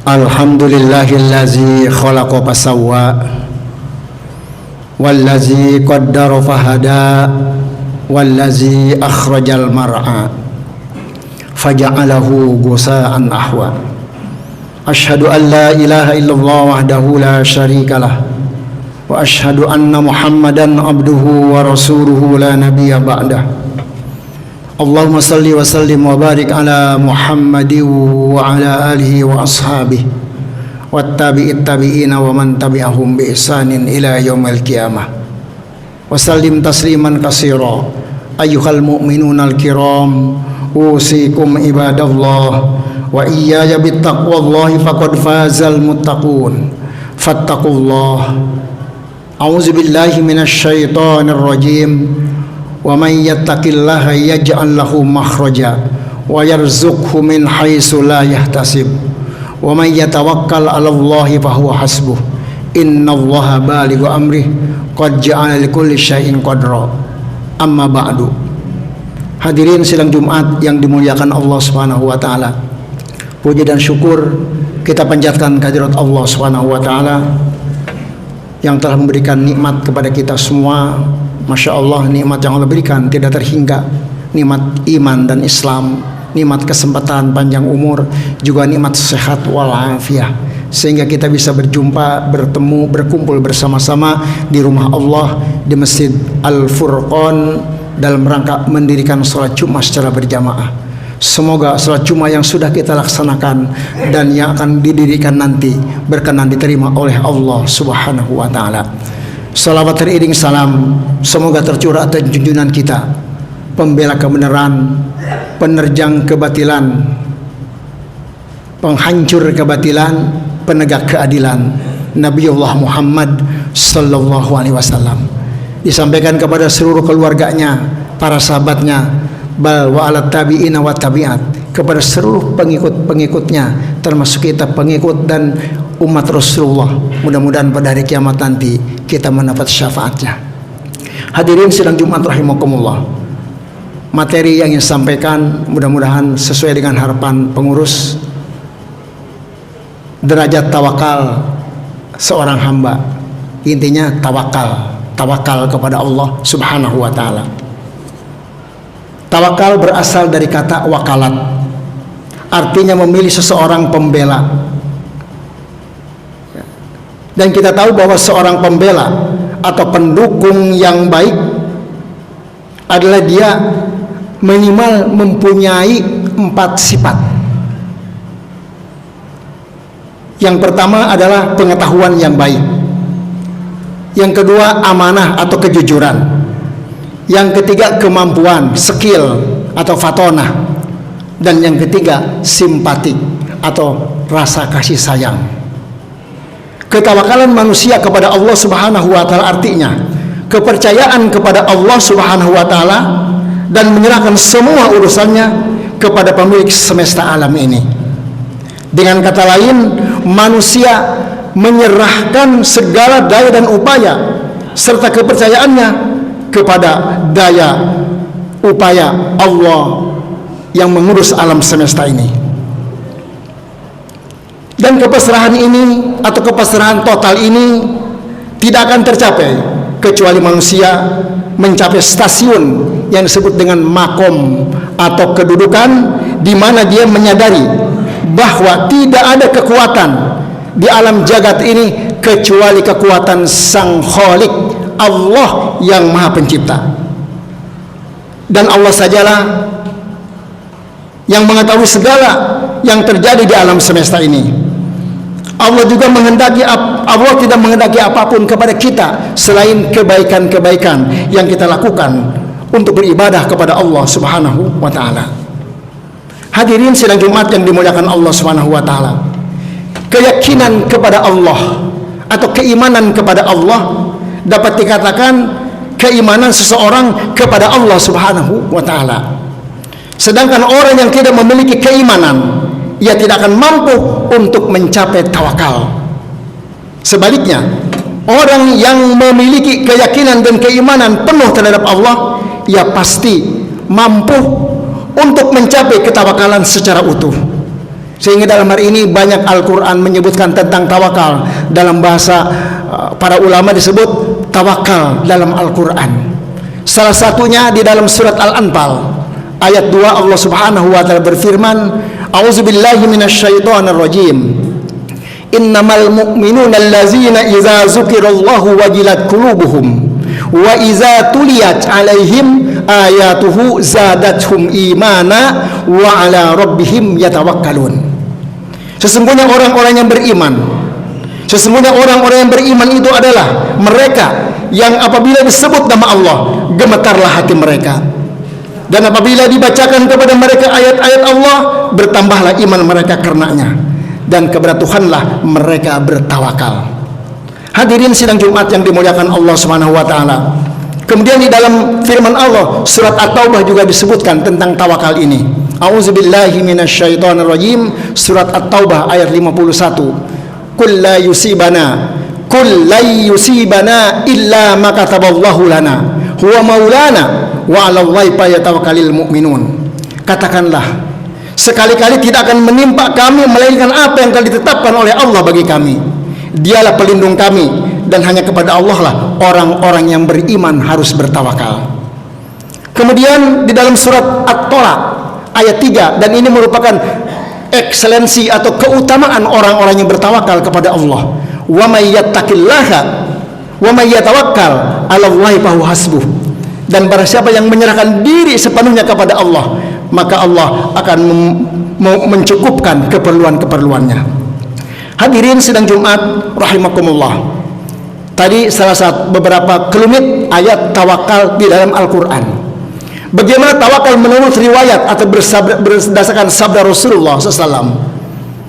Alhamdulillahillazi khalaqa fasawwa wallazi qaddara fahada wallazi akhrajal mar'a faja'alahu gusa'an ahwa. Asyhadu an la ilaha illallah wahdahu la syarikalah wa asyhadu anna Muhammadan abduhu wa rasuluhu la nabiyya ba'dah. Allahumma salli wa sallim wa barik ala Muhammadin wa ala alihi wa ashabihi wa tabi'it tabi'ina wa man tabi'ahum bi ihsanin ila yaumil qiyamah wa sallim tasliman katsira. Ayyuhal mu'minuna al-kiram, usikum ibadallah wa iyaya bittaqwallahi faqad fazal muttaqun fattaqullah. A'udzu billahi minasy syaithanir rajim. Wa may yattaqillaha yaj'al lahu makhraja wa yarzuqhu min haitsu la yahtasib wa may yatawakkal 'alallahi fahuwa hasbuh innallaha balighu amrih qad ja'ala likulli syai'in qadra. Amma ba'du. Hadirin sidang Jumat yang dimuliakan Allah Subhanahu wa taala. Puji dan syukur kita panjatkan kehadirat Allah Subhanahu wa taala yang telah memberikan nikmat kepada kita semua. Masya Allah, nikmat yang Allah berikan tidak terhingga. Nikmat iman dan Islam, nikmat kesempatan panjang umur, juga nikmat sehat walafiat, sehingga kita bisa berjumpa, bertemu, berkumpul bersama-sama di rumah Allah, di Masjid Al-Furqan, dalam rangka mendirikan sholat Jumat secara berjamaah. Semoga sholat Jumat yang sudah kita laksanakan dan yang akan didirikan nanti berkenan diterima oleh Allah Subhanahu wa ta'ala. Salawat teriring salam semoga tercurah atas junjungan kita, pembela kebenaran, penerjang kebatilan, penghancur kebatilan, penegak keadilan, Nabiullah Muhammad sallallahu alaihi wasallam. Disampaikan kepada seluruh keluarganya, para sahabatnya, bal wa ala tabi'ina wa tabi'at, kepada seluruh pengikut-pengikutnya, termasuk kita pengikut dan umat Rasulullah. Mudah-mudahan pada hari kiamat nanti kita mendapat syafaatnya. Hadirin sidang Jumat rahimakumullah. Materi yang ingin sampaikan mudah-mudahan sesuai dengan harapan pengurus. Derajat tawakal seorang hamba. Intinya tawakal kepada Allah Subhanahu wa taala. Tawakal berasal dari kata wakalat. Artinya memilih seseorang pembela. Dan kita tahu bahwa seorang pembela atau pendukung yang baik adalah dia minimal mempunyai 4 sifat. Yang pertama adalah pengetahuan yang baik. Yang kedua amanah atau kejujuran. Yang ketiga kemampuan, skill atau fatonah. Dan yang ketiga simpatik atau rasa kasih sayang. Ketawakalan manusia kepada Allah Subhanahu wa taala artinya kepercayaan kepada Allah Subhanahu wa taala dan menyerahkan semua urusannya kepada pemilik semesta alam ini. Dengan kata lain, manusia menyerahkan segala daya dan upaya serta kepercayaannya kepada daya upaya Allah yang mengurus alam semesta ini. Dan kepasrahan ini atau kepasrahan total ini tidak akan tercapai kecuali manusia mencapai stasiun yang disebut dengan makom atau kedudukan, di mana dia menyadari bahwa tidak ada kekuatan di alam jagat ini kecuali kekuatan Sang Khalik, Allah yang Maha Pencipta. Dan Allah sajalah yang mengetahui segala yang terjadi di alam semesta ini. Allah juga menghendaki, Allah tidak menghendaki apapun kepada kita selain kebaikan-kebaikan yang kita lakukan untuk beribadah kepada Allah Subhanahu wa taala. Hadirin sidang Jumat yang dimuliakan Allah Subhanahu wa taala. Keyakinan kepada Allah atau keimanan kepada Allah dapat dikatakan keimanan seseorang kepada Allah Subhanahu wa taala. Sedangkan orang yang tidak memiliki keimanan, ia tidak akan mampu untuk mencapai tawakal. Sebaliknya, orang yang memiliki keyakinan dan keimanan penuh terhadap Allah, ia pasti mampu untuk mencapai ketawakalan secara utuh. Sehingga dalam hari ini banyak Al-Quran menyebutkan tentang tawakal. Dalam bahasa para ulama disebut tawakal dalam Al-Quran. Salah satunya di dalam surat Al-Anfal ayat 2, Allah Subhanahu wa taala berfirman, A'udzubillahi minasyaitonirrajim. Innamal mu'minuna allazina idza dzukirallahu wajilat qulubuhum wa idza tuliyat 'alaihim ayatuhu zadatuhum imana wa 'ala rabbihim yatawakkalun. Sesungguhnya orang-orang yang beriman, sesungguhnya orang-orang yang beriman itu adalah mereka yang apabila disebut nama Allah, gemetarlah hati mereka. Dan apabila dibacakan kepada mereka ayat-ayat Allah, bertambahlah iman mereka karenanya. Dan kepada Tuhanlah mereka bertawakal. Hadirin sidang Jumat yang dimuliakan Allah Subhanahu wa taala. Kemudian di dalam firman Allah surat At-Taubah juga disebutkan tentang tawakal ini. A'udzubillahi minasyaitonirrajim, surat At-Taubah ayat 51. Qul la yusibana illa ma kataballahu lana huwa maulana wa 'alallahi falyatawakkalul mu'minun. Katakanlah, sekali-kali tidak akan menimpa kami melainkan apa yang telah ditetapkan oleh Allah bagi kami. Dialah pelindung kami, dan hanya kepada Allah lah orang-orang yang beriman harus bertawakal. Kemudian di dalam surat At-Tolak ayat 3, dan ini merupakan ekselensi atau keutamaan orang-orang yang bertawakal kepada Allah. Wa may yattaqillaha wa may yatawakkal 'alallahi fahuwa hasbuh. Dan barang siapa yang menyerahkan diri sepenuhnya kepada Allah, maka Allah akan mencukupkan keperluan-keperluannya. Hadirin sidang Jumat rahimakumullah. Tadi salah satu beberapa kelumit ayat tawakal di dalam Al-Quran. Bagaimana tawakal menurut riwayat atau berdasarkan sabda Rasulullah SAW.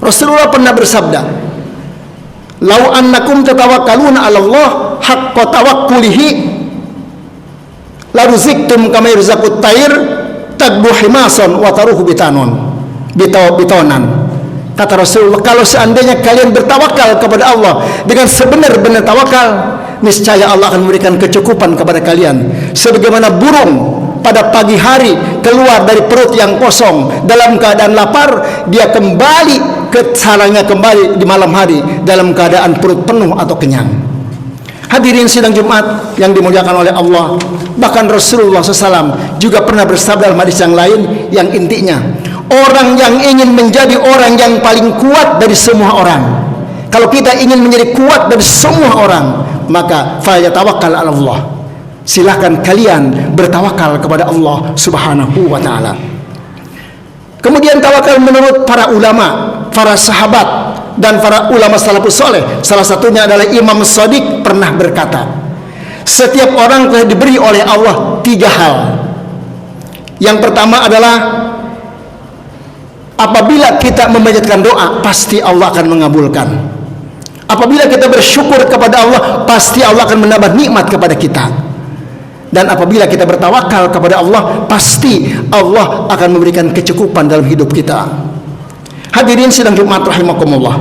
Rasulullah pernah bersabda, "Lau annakum tatawakkaluna 'ala Allah haqqa tawakkulihi la ruziktum kama yurzaqut tayr tadbu himasan wa taruhu bitonan." Kata Rasulullah, kalau seandainya kalian bertawakal kepada Allah dengan sebenar-benar tawakal, niscaya Allah akan memberikan kecukupan kepada kalian. Sebagaimana burung pada pagi hari keluar dari perut yang kosong dalam keadaan lapar, dia kembali ke sarangnya kembali di malam hari dalam keadaan perut penuh atau kenyang. Hadirin sidang Jumat yang dimuliakan oleh Allah, bahkan Rasulullah SAW juga pernah bersabda dalam hadis yang lain yang intinya, orang yang ingin menjadi orang yang paling kuat dari semua orang, kalau kita ingin menjadi kuat dari semua orang, maka falyatawakkal 'ala Allah. Silakan kalian bertawakal kepada Allah Subhanahu wa taala. Kemudian tawakal menurut para ulama, para sahabat dan para ulama salafus saleh, salah satunya adalah Imam Shadiq pernah berkata, setiap orang telah diberi oleh Allah 3 hal. Yang pertama adalah apabila kita memanjatkan doa, pasti Allah akan mengabulkan. Apabila kita bersyukur kepada Allah, pasti Allah akan menambah nikmat kepada kita. Dan apabila kita bertawakal kepada Allah, pasti Allah akan memberikan kecukupan dalam hidup kita. Hadirin sidang Jumat rahimakumullah.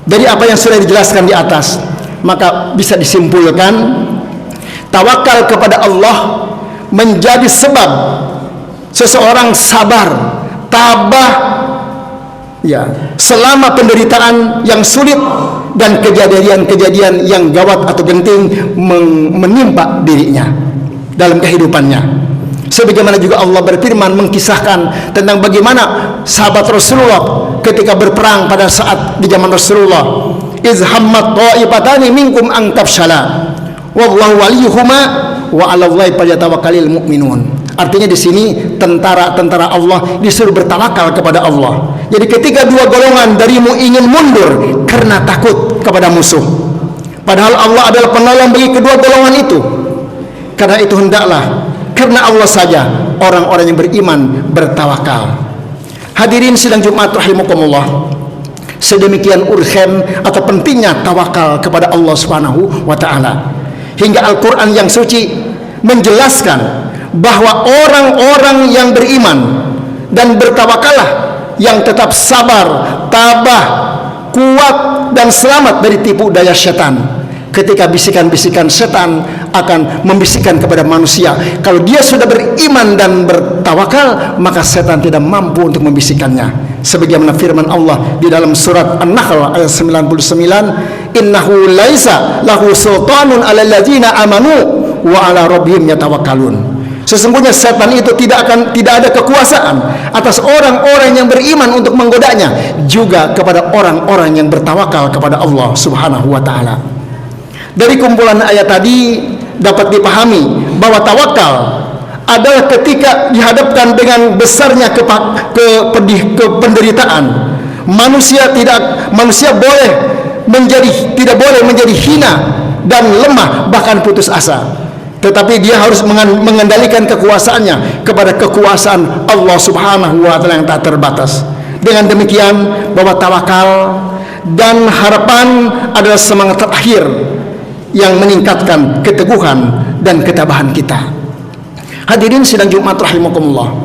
Dari apa yang sudah dijelaskan di atas, maka bisa disimpulkan tawakal kepada Allah menjadi sebab seseorang sabar, tabah, ya, selama penderitaan yang sulit dan kejadian-kejadian yang gawat atau genting menimpa dirinya dalam kehidupannya. Sebagaimana juga Allah berfirman mengkisahkan tentang bagaimana sahabat Rasulullah ketika berperang pada saat di zaman Rasulullah, iz hammat ta'ifatani minkum an tafshala wallahu waliyuhuma wa 'alallahi falyatawakkalul mu'minun. Artinya di sini tentara-tentara Allah disuruh bertawakal kepada Allah. Jadi ketika 2 golongan darimu ingin mundur karena takut kepada musuh, padahal Allah adalah penolong bagi kedua golongan itu, karena itu hendaklah karena Allah saja orang-orang yang beriman bertawakal. Hadirin sidang Jumat rahimakumullah, sedemikian urgen atau pentingnya tawakal kepada Allah Subhanahu wa taala, hingga Al-Qur'an yang suci menjelaskan bahwa orang-orang yang beriman dan bertawakallah yang tetap sabar, tabah, kuat dan selamat dari tipu daya setan. Ketika bisikan-bisikan setan akan membisikkan kepada manusia. Kalau dia sudah beriman dan bertawakal, maka setan tidak mampu untuk membisikkannya. Sebagaimana firman Allah di dalam surat An-Nahl ayat 99, innahu laisa lahu sultanun 'alal ladzina amanu wa 'ala rabbihim yatawakkalun. Sesungguhnya setan itu tidak ada kekuasaan atas orang-orang yang beriman untuk menggodanya, juga kepada orang-orang yang bertawakal kepada Allah Subhanahu wa taala. Dari kumpulan ayat tadi dapat dipahami bahwa tawakal adalah ketika dihadapkan dengan besarnya penderitaan. Manusia tidak boleh menjadi hina dan lemah, bahkan putus asa. Tetapi dia harus mengendalikan kekuasaannya kepada kekuasaan Allah Subhanahu wa taala yang tak terbatas. Dengan demikian, bahwa tawakal dan harapan adalah semangat terakhir yang meningkatkan keteguhan dan ketabahan kita. Hadirin sidang Jumat rahimakumullah.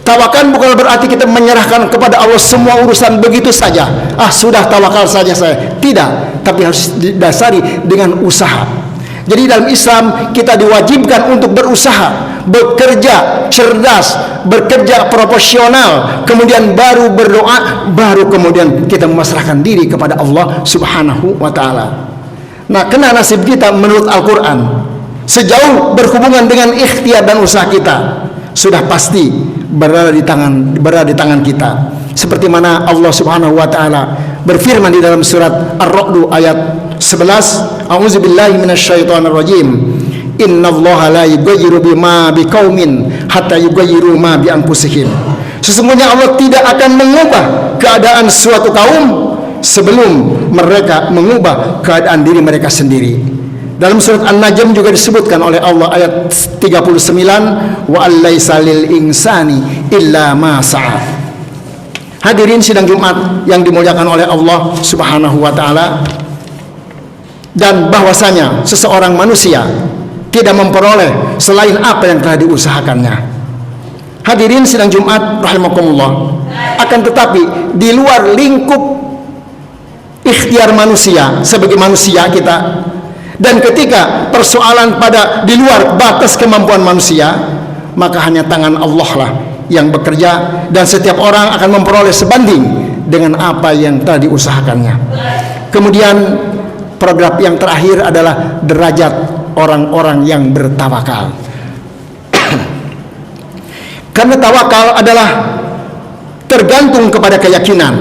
Tawakal bukan berarti kita menyerahkan kepada Allah semua urusan begitu saja. Sudah tawakal saja saya. Tidak, tapi harus didasari dengan usaha. Jadi dalam Islam kita diwajibkan untuk berusaha, bekerja cerdas, bekerja proporsional, kemudian baru berdoa, baru kemudian kita memasrahkan diri kepada Allah Subhanahu wa taala. Nah, kena nasib kita menurut Al-Qur'an, sejauh berhubungan dengan ikhtiar dan usaha kita, sudah pasti berada di tangan kita. Seperti mana Allah Subhanahu wa taala berfirman di dalam surat Ar-Ra'd ayat 11, a'udzubillahi minasyaitonirrajim, innallaha la yughayyiru bima biqaumin hatta yughayyiru ma bi anfusihim. Sesungguhnya Allah tidak akan mengubah keadaan suatu kaum sebelum mereka mengubah keadaan diri mereka sendiri. Dalam surat An-Najm juga disebutkan oleh Allah ayat 39, wa allaisa lil insani illa ma sa'a. Hadirin sidang Jumat yang dimuliakan oleh Allah Subhanahu wa taala, dan bahwasanya seseorang manusia tidak memperoleh selain apa yang telah diusahakannya. Hadirin sidang Jumat rahimakumullah. Akan tetapi di luar lingkup ikhtiar manusia sebagai manusia kita, dan ketika persoalan pada di luar batas kemampuan manusia, maka hanya tangan Allah lah yang bekerja, dan setiap orang akan memperoleh sebanding dengan apa yang telah diusahakannya. Kemudian program yang terakhir adalah derajat orang-orang yang bertawakal. Karena tawakal adalah tergantung kepada keyakinan,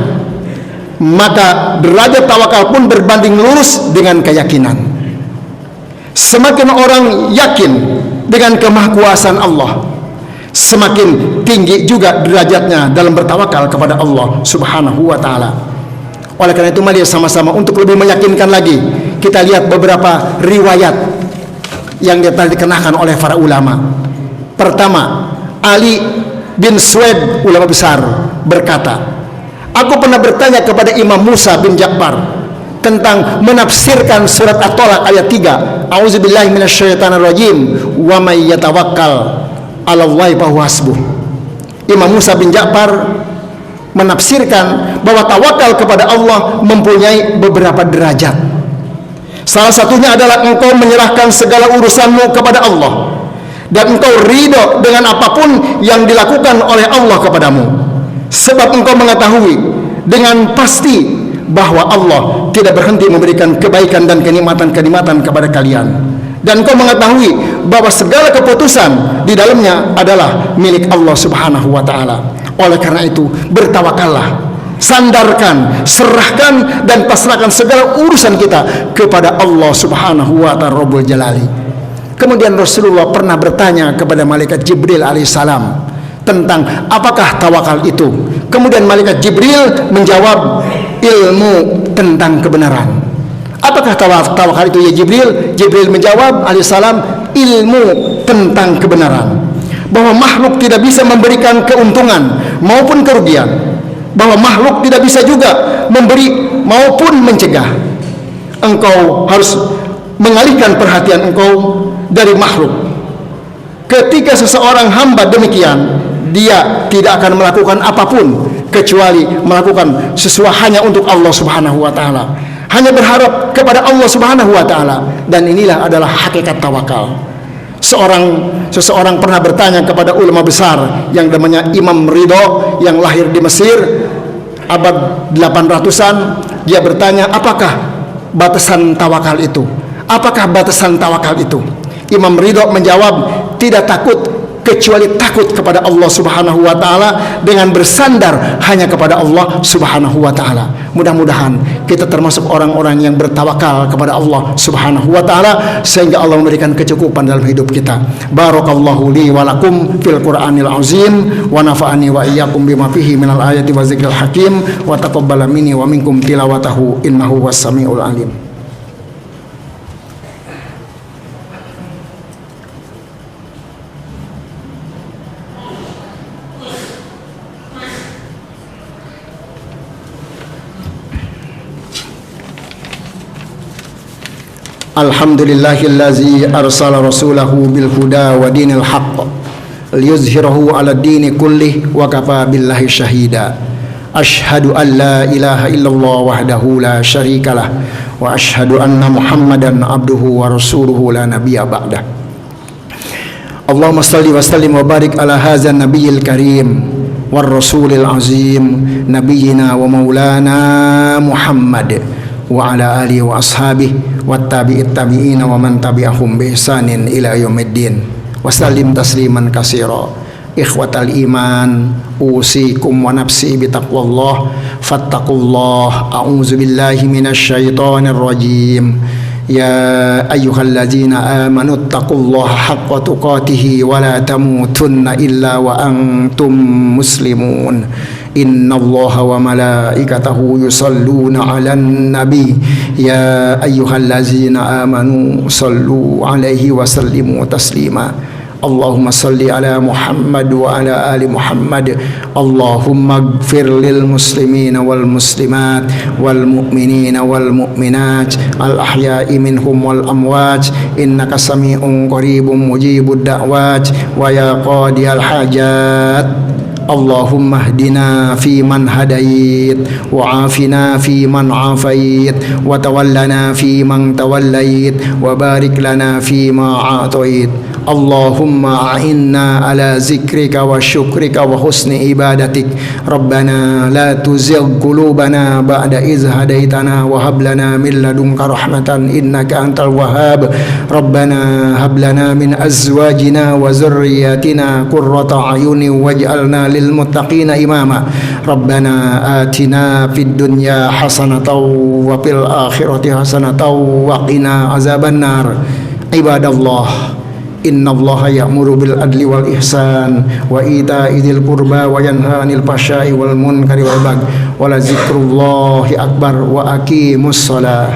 maka derajat tawakal pun berbanding lurus dengan keyakinan. Semakin orang yakin dengan kemahakuasaan Allah, semakin tinggi juga derajatnya dalam bertawakal kepada Allah Subhanahu wa taala. Oleh karena itu, mari sama-sama untuk lebih meyakinkan lagi, kita lihat beberapa riwayat yang telah dikenakan oleh para ulama. Pertama, Ali bin Suwaid, ulama besar, berkata, aku pernah bertanya kepada Imam Musa bin Ja'far tentang menafsirkan surat At-Tolak ayat 3, a'udzubillahi minasyaitonirrajim, wa may yatawakkal 'alallahi fahuwa hasbuh. Imam Musa bin Ja'far menafsirkan bahwa tawakal kepada Allah mempunyai beberapa derajat. Salah satunya adalah engkau menyerahkan segala urusanmu kepada Allah, dan engkau ridho dengan apapun yang dilakukan oleh Allah kepadamu, sebab engkau mengetahui dengan pasti bahwa Allah tidak berhenti memberikan kebaikan dan kenikmatan-kenikmatan kepada kalian, dan engkau mengetahui bahwa segala keputusan di dalamnya adalah milik Allah Subhanahu wa taala. Oleh karena itu, bertawakallah, sandarkan, serahkan dan pasrahkan segala urusan kita kepada Allah Subhanahu wa ta'ala Rabbul Jalali. Kemudian Rasulullah pernah bertanya kepada malaikat Jibril alaihissalam tentang apakah tawakal itu. Kemudian malaikat Jibril menjawab, ilmu tentang kebenaran. Apakah tawakal itu ya Jibril? Jibril menjawab alaihissalam, ilmu tentang kebenaran, bahwa makhluk tidak bisa memberikan keuntungan maupun kerugian, bahwa makhluk tidak bisa juga memberi maupun mencegah. Engkau harus mengalihkan perhatian engkau dari makhluk. Ketika seseorang hamba demikian, dia tidak akan melakukan apapun kecuali melakukan sesuatu hanya untuk Allah Subhanahu wa taala. hanya berharap kepada Allah Subhanahu wa taala, dan inilah adalah hakikat tawakal. Seseorang pernah bertanya kepada ulama besar yang namanya Imam Ridho yang lahir di Mesir abad 800-an. Dia bertanya, apakah batasan tawakal itu? Apakah batasan tawakal itu? Imam Ridho menjawab, tidak takut kecuali takut kepada Allah Subhanahu wa taala dengan bersandar hanya kepada Allah Subhanahu wa taala. Mudah-mudahan kita termasuk orang-orang yang bertawakal kepada Allah Subhanahu wa taala sehingga Allah memberikan kecukupan dalam hidup kita. Barakallahu li wa lakum fil Qur'anil azim wa nafa'ani wa iyyakum bima fihi minal ayati wa zikril hakim wa taqabbala minni wa minkum tilawatahu innahu was-sami'ul alim. Alhamdulillahillazi arsala rasulahu bil huda wa dinil haqq liyuzhirahu ala dini kullih wa kafa billahi syahida. Ashhadu an la ilaha illallah wahdahu la syarikalah wa ashhadu anna Muhammadan abduhu wa rasuluhu la nabiyya ba'dah. Allahumma salli wa sallim wa barik ala hadzal nabiyil karim war rasulil azim nabiyyina wa maulana Muhammad wa ala alihi wa ashabihi wattabi'it tabi'ina wa man tabi'ahum bi ihsanin ila yaumiddin wa sallim tasliman katsira. Ikhwatal iman, usikum wa nafsi bi taqwallah fattaqullah. A'udzu billahi minasy syaithanir rajim. Ya ayyuhalladzina amanu taqullaha haqqa tuqatih wa la tamutunna illa wa antum muslimun. Innallaha wa malaikatahu yusalluna 'alan nabi ya ayyuhallazina amanu sallu 'alaihi wa sallimu taslima. Allahumma salli ala Muhammad wa ala ali Muhammad. Allahumma ighfir lil muslimina wal muslimat wal mu'minina wal mu'minat al ahya'i minhum wal amwat innaka sami'un qaribun mujibud da'wat wa ya qadiyal hajat. Allahumma hdina fi man hadait wa afina fi man afait wa tawallana fi man tawallait wa barik lana fi ma atait. Allahumma a'inna ala zikrika wa syukrika wa husni ibadatik. Rabbana la tuzigh qulubana ba'da iz hadaitana wa hab lana min ladunka rahmatan innaka antal wahhab. Rabbana hab lana min azwajina wa zurriyyatina qurrata a'yunin waj'alna lil muttaqina imama. Rabbana atina fid dunya hasanatan wa fil akhirati hasanatan wa qina azabannar. Ibadallah, innallaha ya'muru bil adli wal ihsan wa ita'i dzil qurba wa yanha 'anil fahsya'i wal munkari wal baghi wa la dzikrullahi akbar wa aqimus shalah.